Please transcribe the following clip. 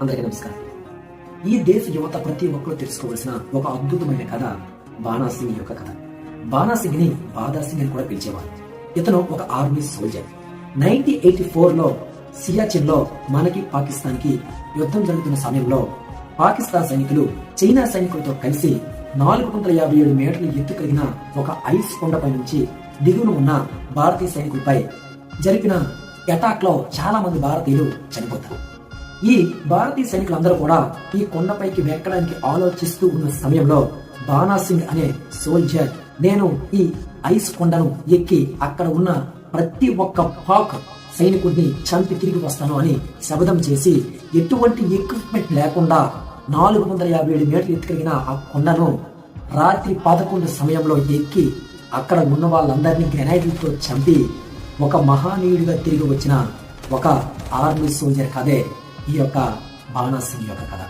అందరికీ నమస్కారం. ఈ దేశ యువత ప్రతి ఒక్కరూ తెలుసుకోవాల్సిన ఒక అద్భుతమైన కథ బాణా సింగ్ యొక్క కథ. బాణా సింగ్ ని బాదా సింగ్ అని కూడా పిలిచేవారు. ఇతను ఒక ఆర్మీ సోల్జర్. 1984లో సియాచిన్ లో మనకి పాకిస్తాన్ కి యుద్ధం జరుగుతున్న సమయంలో పాకిస్తాన్ సైనికులు చైనా సైనికులతో కలిసి 457 మీటర్ల ఎత్తు కలిగిన ఒక ఐస్ కొండపై నుంచి దిగువన ఉన్న భారతీయ సైనికులపై జరిపిన అటాక్ లో చాలా మంది భారతీయులు చనిపోతారు. ఈ భారతీయ సైనికులందరూ కూడా ఈ కొండపైకి వెక్కడానికి ఆలోచిస్తూ ఉన్న సమయంలో బాణా సింగ్ అనే సోల్జర్, నేను ఈ ఐస్ కొండను ఎక్కి అక్కడ ఉన్న ప్రతి ఒక్క పాక్ సైనికుడిని చంపి తిరిగి వస్తాను అని శపథం చేసి ఎటువంటి ఎక్విప్మెంట్ లేకుండా 457 మీటర్లు ఎత్తు కలిగిన ఆ కొండను రాత్రి 11 సమయంలో ఎక్కి అక్కడ ఉన్న వాళ్ళందరినీ గ్రెనైడ్లతో చంపి ఒక మహానీయుడిగా తిరిగి వచ్చిన ఒక ఆర్మీ సోల్జర్ కథే ఈ యొక్క బాణా సింగ్ యొక్క కథ.